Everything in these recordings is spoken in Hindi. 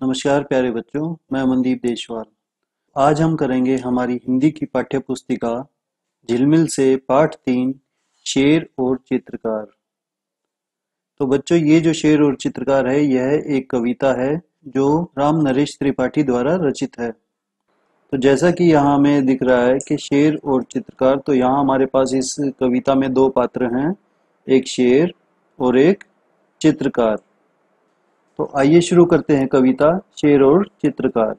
नमस्कार प्यारे बच्चों, मैं अमनदीप देशवाल। आज हम करेंगे हमारी हिंदी की पाठ्य पुस्तिका झिलमिल से पाठ 3 शेर और चित्रकार। तो बच्चों, ये जो शेर और चित्रकार है यह एक कविता है जो राम नरेश त्रिपाठी द्वारा रचित है। तो जैसा कि यहाँ हमें दिख रहा है कि शेर और चित्रकार, तो यहाँ हमारे पास इस कविता में दो पात्र हैं, एक शेर और एक चित्रकार। तो आइए शुरू करते हैं कविता शेर और चित्रकार।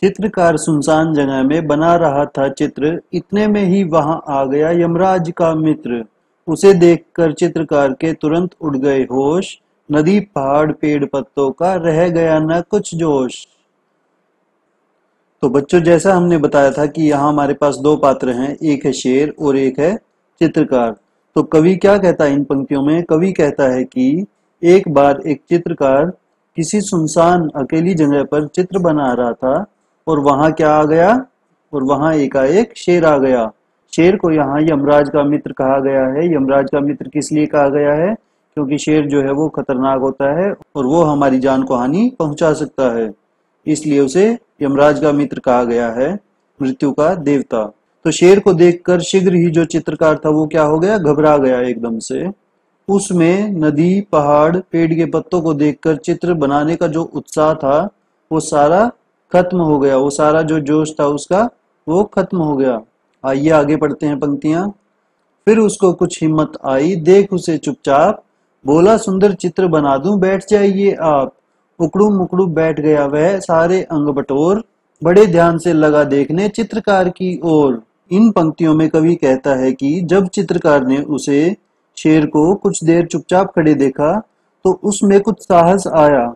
चित्रकार सुनसान जगह में बना रहा था चित्र, इतने में ही वहां आ गया यमराज का मित्र। उसे देखकर चित्रकार के तुरंत उड़ गए होश, नदी पहाड़ पेड़ पत्तों का रह गया न कुछ जोश। तो बच्चों, जैसा हमने बताया था कि यहाँ हमारे पास दो पात्र हैं, एक है शेर और एक है चित्रकार। तो कवि क्या कहता है इन पंक्तियों में? कवि कहता है कि एक बार एक चित्रकार किसी सुनसान अकेली जगह पर चित्र बना रहा था और वहां क्या आ गया? और वहां एकाएक शेर आ गया। शेर को यहाँ यमराज का मित्र कहा गया है। यमराज का मित्र किस लिए कहा गया है? क्योंकि शेर जो है वो खतरनाक होता है और वो हमारी जान को हानि पहुंचा सकता है, इसलिए उसे यमराज का मित्र कहा गया है, मृत्यु का देवता। तो शेर को देखकर शीघ्र ही जो चित्रकार था वो क्या हो गया? घबरा गया एकदम से। उसमें नदी पहाड़ पेड़ के पत्तों को देखकर चित्र बनाने का जो उत्साह था वो सारा खत्म हो गया। वो सारा जो जोश था उसका वो खत्म हो गया। आइए आगे पढ़ते हैं पंक्तियां। फिर उसको कुछ हिम्मत आई, देख उसे चुपचाप, बोला सुंदर चित्र बना दूं, बैठ जाइए आप। उकड़ू मुकड़ू बैठ गया वह, सारे अंग बटोर, बड़े ध्यान से लगा देखने चित्रकार की ओर। इन पंक्तियों में कवि कहता है कि जब चित्रकार ने उसे शेर को कुछ देर चुपचाप खड़े देखा तो उसमें कुछ साहस आया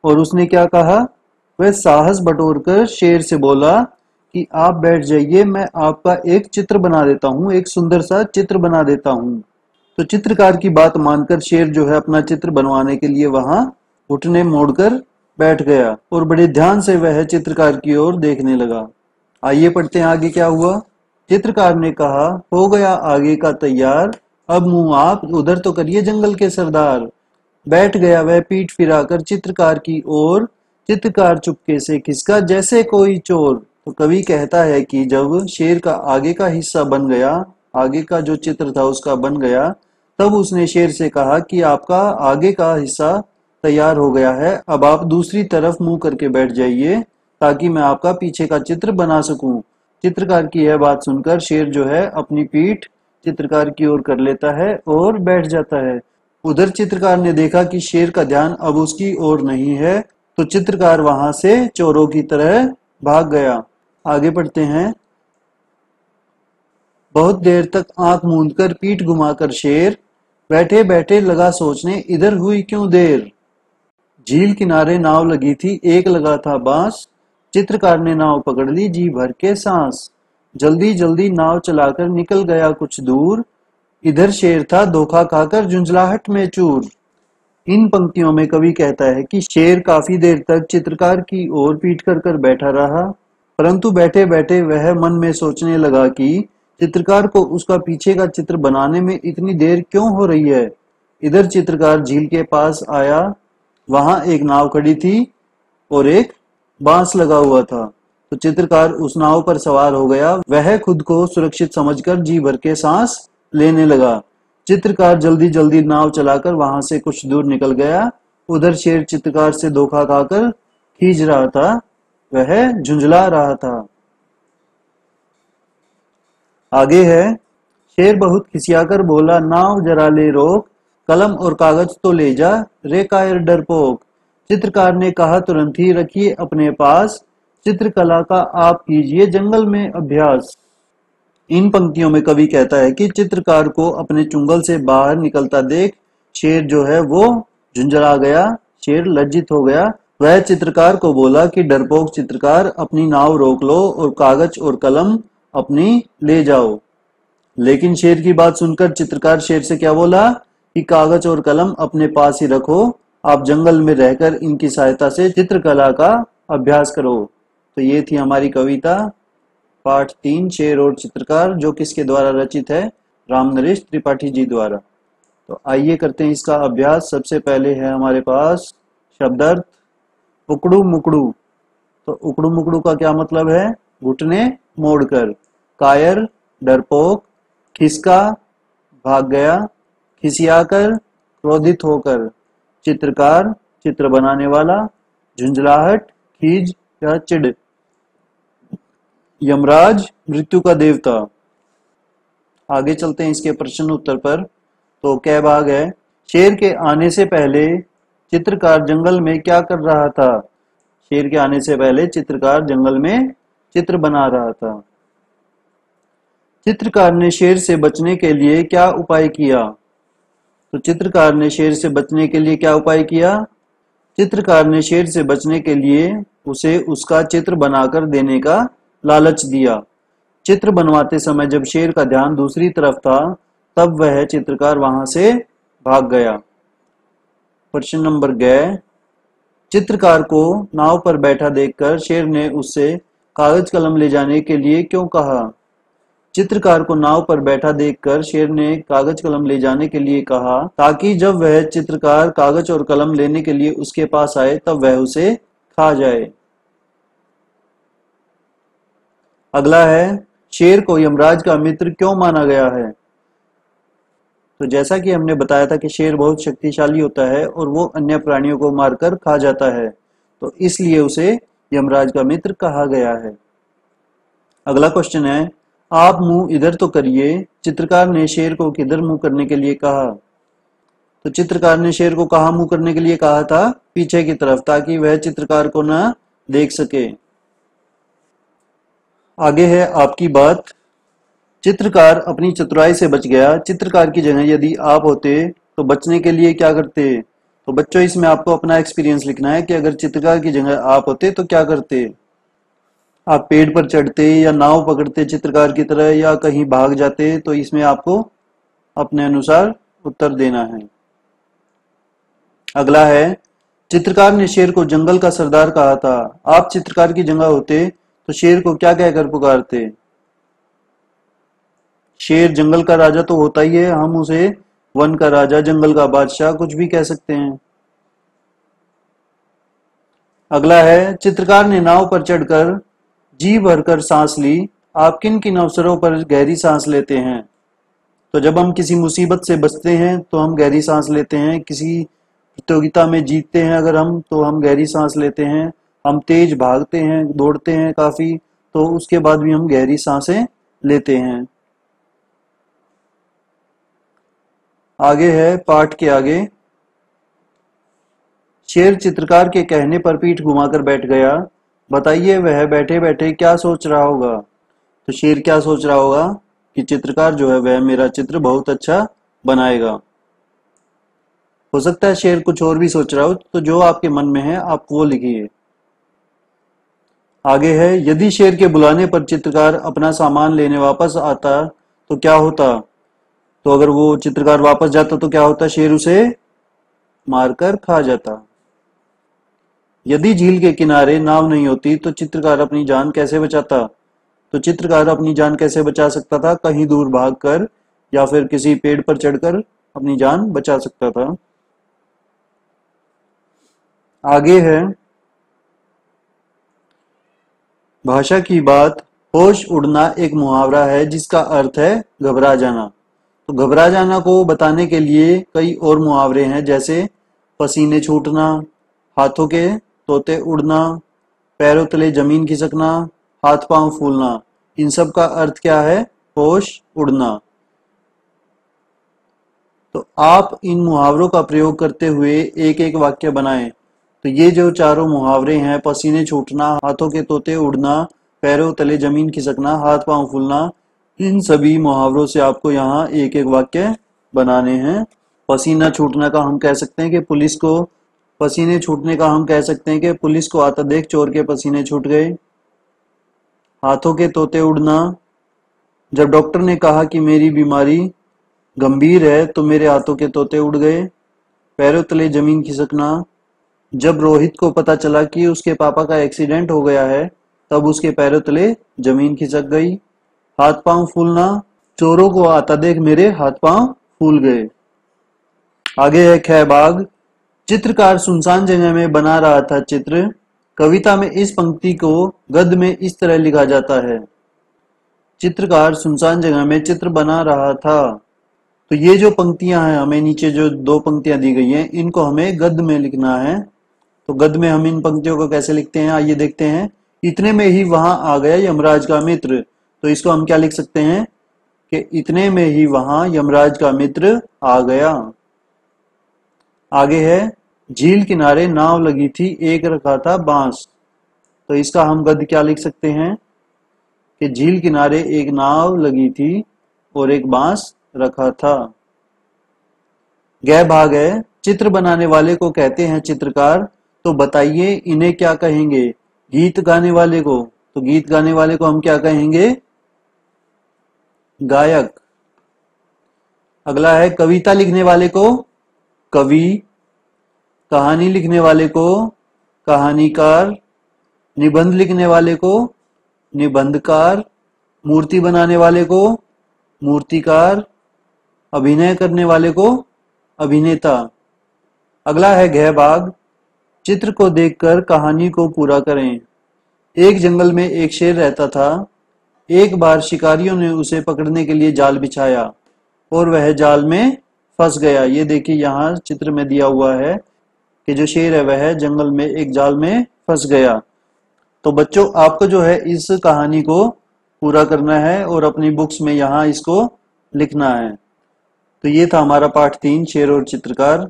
और उसने क्या कहा? वह साहस बटोरकर शेर से बोला कि आप बैठ जाइए, मैं आपका एक चित्र बना देता हूँ, एक सुंदर सा चित्र बना देता हूँ। तो चित्रकार की बात मानकर शेर जो है अपना चित्र बनवाने के लिए वहां घुटने मोड़कर बैठ गया और बड़े ध्यान से वह चित्रकार की ओर देखने लगा। आइए पढ़ते हैं आगे क्या हुआ। चित्रकार ने कहा, हो गया आगे का तैयार, अब मुंह आप उधर तो करिए जंगल के सरदार। बैठ गया वह पीठ फिराकर चित्रकार की ओर, चित्रकार चुपके से खिसका जैसे कोई चोर। तो कवि कहता है कि जब शेर का आगे का हिस्सा बन गया, आगे का जो चित्र था उसका बन गया, तब उसने शेर से कहा कि आपका आगे का हिस्सा तैयार हो गया है, अब आप दूसरी तरफ मुंह करके बैठ जाइए ताकि मैं आपका पीछे का चित्र बना सकूं। चित्रकार की यह बात सुनकर शेर जो है अपनी पीठ चित्रकार की ओर कर लेता है और बैठ जाता है। उधर चित्रकार ने देखा कि शेर का ध्यान अब उसकी ओर नहीं है, तो चित्रकार वहां से चोरों की तरह भाग गया। आगे पढ़ते हैं। बहुत देर तक आंख मूंदकर पीठ घुमाकर शेर बैठे बैठे लगा सोचने, इधर हुई क्यों देर। झील किनारे नाव लगी थी, एक लगा था बांस, चित्रकार ने नाव पकड़ ली जी भर के सांस। जल्दी जल्दी नाव चलाकर निकल गया कुछ दूर, इधर शेर था धोखा खाकर झुंझलाहट में चूर। इन पंक्तियों में कवि कहता है कि शेर काफी देर तक चित्रकार की ओर पीठ कर कर बैठा रहा, परंतु बैठे बैठे वह मन में सोचने लगा कि चित्रकार को उसका पीछे का चित्र बनाने में इतनी देर क्यों हो रही है। इधर चित्रकार झील के पास आया, वहां एक नाव खड़ी थी और एक बांस लगा हुआ था। तो चित्रकार उस नाव पर सवार हो गया। वह खुद को सुरक्षित समझकर जी भर के सांस लेने लगा। चित्रकार जल्दी जल्दी नाव चलाकर वहां से कुछ दूर निकल गया। उधर शेर चित्रकार से धोखा खाकर खींच रहा था, वह झुंझला रहा था। आगे है। शेर बहुत खिसियाकर बोला, नाव जरा ले रोक, कलम और कागज तो ले जा रे कायर डरपोक। चित्रकार ने कहा, तुरंत ही रखिए अपने पास, चित्रकला का आप कीजिए जंगल में अभ्यास। इन पंक्तियों में कवि कहता है कि चित्रकार को अपने चुंगल से बाहर निकलता देख शेर जो है वो झुंझला गया, शेर लज्जित हो गया। वह चित्रकार को बोला कि डरपोक चित्रकार, अपनी नाव रोक लो और कागज और कलम अपनी ले जाओ। लेकिन शेर की बात सुनकर चित्रकार शेर से क्या बोला कि कागज और कलम अपने पास ही रखो, आप जंगल में रहकर इनकी सहायता से चित्रकला का अभ्यास करो। तो ये थी हमारी कविता पाठ 3 शेर और चित्रकार, जो किसके द्वारा रचित है? राम नरेश त्रिपाठी जी द्वारा। तो आइए करते हैं इसका अभ्यास। सबसे पहले है हमारे पास शब्दार्थ उकड़ू मुकड़ू, तो उकड़ू मुकड़ू का क्या मतलब है? घुटने मोड़कर। कायर डरपोक, खिसका भाग गया, खिसियाकर क्रोधित होकर, चित्रकार चित्र बनाने वाला, झुंझलाहट खीज या चिढ़, यमराज मृत्यु का देवता। आगे चलते हैं इसके प्रश्न उत्तर पर। तो क्या भाग है? शेर के आने से पहले चित्रकार जंगल में क्या कर रहा था? शेर के आने से पहले चित्रकार जंगल में चित्र बना रहा था। चित्रकार ने शेर से बचने के लिए क्या उपाय किया? तो चित्रकार ने शेर से बचने के लिए क्या उपाय किया? चित्रकार ने शेर से बचने के लिए उसे उसका चित्र बनाकर देने का लालच दिया। चित्र बनवाते समय जब शेर का ध्यान दूसरी तरफ था, तब वह चित्रकार वहां से भाग गया। प्रश्न नंबर ग, चित्रकार को नाव पर बैठा देखकर शेर ने उससे कागज कलम ले जाने के लिए क्यों कहा? चित्रकार को नाव पर बैठा देखकर शेर ने कागज कलम ले जाने के लिए कहा, ताकि जब वह चित्रकार कागज और कलम लेने के लिए उसके पास आए तब वह उसे खा जाए। अगला है, शेर को यमराज का मित्र क्यों माना गया है? तो जैसा कि हमने बताया था कि शेर बहुत शक्तिशाली होता है और वो अन्य प्राणियों को मारकर खा जाता है, तो इसलिए उसे यमराज का मित्र कहा गया है। अगला क्वेश्चन है, आप मुंह इधर तो करिए। चित्रकार ने शेर को किधर मुंह करने के लिए कहा? तो चित्रकार ने शेर को कहाँ मुंह करने के लिए कहा था? पीछे की तरफ, ताकि वह चित्रकार को ना देख सके। आगे है आपकी बात। चित्रकार अपनी चतुराई से बच गया। चित्रकार की जगह यदि आप होते तो बचने के लिए क्या करते? तो बच्चों, इसमें आपको अपना एक्सपीरियंस लिखना है कि अगर चित्रकार की जगह आप होते तो क्या करते। आप पेड़ पर चढ़ते या नाव पकड़ते चित्रकार की तरह, या कहीं भाग जाते? तो इसमें आपको अपने अनुसार उत्तर देना है। अगला है, चित्रकार ने शेर को जंगल का सरदार कहा था। आप चित्रकार की जगह होते तो शेर को क्या कहकर पुकारते? शेर जंगल का राजा तो होता ही है, हम उसे वन का राजा, जंगल का बादशाह, कुछ भी कह सकते हैं। अगला है, चित्रकार ने नाव पर चढ़कर जी भरकर सांस ली। आप किन किन अवसरों पर गहरी सांस लेते हैं? तो जब हम किसी मुसीबत से बचते हैं तो हम गहरी सांस लेते हैं। किसी प्रतियोगिता में जीतते हैं अगर हम, तो हम गहरी सांस लेते हैं। हम तेज भागते हैं, दौड़ते हैं काफी, तो उसके बाद भी हम गहरी सांसें लेते हैं। आगे है पाठ के आगे, शेर चित्रकार के कहने पर पीठ घुमाकर बैठ गया। बताइए वह बैठे बैठे क्या सोच रहा होगा? तो शेर क्या सोच रहा होगा कि चित्रकार जो है वह मेरा चित्र बहुत अच्छा बनाएगा। हो सकता है शेर कुछ और भी सोच रहा हो, तो जो आपके मन में है आप वो लिखिए। आगे है, यदि शेर के बुलाने पर चित्रकार अपना सामान लेने वापस आता तो क्या होता? तो अगर वो चित्रकार वापस जाता तो क्या होता? शेर उसे मारकर खा जाता। यदि झील के किनारे नाव नहीं होती तो चित्रकार अपनी जान कैसे बचाता? तो चित्रकार अपनी जान कैसे बचा सकता था? कहीं दूर भागकर या फिर किसी पेड़ पर चढ़कर अपनी जान बचा सकता था। आगे है, भाषा की बात। होश उड़ना एक मुहावरा है जिसका अर्थ है घबरा जाना। तो घबरा जाना को बताने के लिए कई और मुहावरे हैं, जैसे पसीने छूटना, हाथों के तोते उड़ना, पैरों तले जमीन खिसकना, हाथ पांव फूलना। इन सब का अर्थ क्या है? होश उड़ना। तो आप इन मुहावरों का प्रयोग करते हुए एक एक वाक्य बनाएं। तो ये जो चारों मुहावरे हैं, पसीने छूटना, हाथों के तोते उड़ना, पैरों तले जमीन खिसकना, हाथ पांव फूलना, इन सभी मुहावरों से आपको यहाँ एक एक वाक्य बनाने हैं। पसीना छूटना का हम कह सकते हैं कि पुलिस को, पसीने छूटने का हम कह सकते हैं कि पुलिस को आता देख चोर के पसीने छूट गए। हाथों के तोते उड़ना, जब डॉक्टर ने कहा कि मेरी बीमारी गंभीर है तो मेरे हाथों के तोते उड़ गए। पैरों तले जमीन खिसकना, जब रोहित को पता चला कि उसके पापा का एक्सीडेंट हो गया है तब उसके पैरों तले जमीन खिसक गई। हाथ पांव फूलना, चोरों को आता देख मेरे हाथ पांव फूल गए। आगे है ख भाग। चित्रकार सुनसान जगह में बना रहा था चित्र। कविता में इस पंक्ति को गद्य में इस तरह लिखा जाता है। चित्रकार सुनसान जगह में चित्र बना रहा था। तो ये जो पंक्तियां हैं, हमें नीचे जो दो पंक्तियां दी गई हैं, इनको हमें गद्य में लिखना है। तो गद्य में हम इन पंक्तियों को कैसे लिखते हैं, आइए देखते हैं। इतने में ही वहां आ गया यमराज का मित्र। तो इसको हम क्या लिख सकते हैं कि इतने में ही वहां यमराज का मित्र आ गया। आगे है, झील किनारे नाव लगी थी, एक रखा था बांस। तो इसका हम गद्य क्या लिख सकते हैं कि झील किनारे एक नाव लगी थी और एक बांस रखा था। गै भाग है, चित्र बनाने वाले को कहते हैं चित्रकार। तो बताइए इन्हें क्या कहेंगे, गीत गाने वाले को। तो गीत गाने वाले को हम क्या कहेंगे, गायक। अगला है, कविता लिखने वाले को कवि, कहानी लिखने वाले को कहानीकार, निबंध लिखने वाले को निबंधकार, मूर्ति बनाने वाले को मूर्तिकार, अभिनय करने वाले को अभिनेता। अगला है घ भाग, चित्र को देखकर कहानी को पूरा करें। एक जंगल में एक शेर रहता था। एक बार शिकारियों ने उसे पकड़ने के लिए जाल बिछाया और वह जाल में फंस गया। ये देखिए यहाँ चित्र में दिया हुआ है कि जो शेर है वह जंगल में एक जाल में फंस गया। तो बच्चों, आपको जो है इस कहानी को पूरा करना है और अपनी बुक्स में यहाँ इसको लिखना है। तो ये था हमारा पाठ 3, शेर और चित्रकार।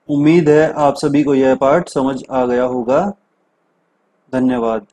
उम्मीद है आप सभी को यह पाठ समझ आ गया होगा। धन्यवाद।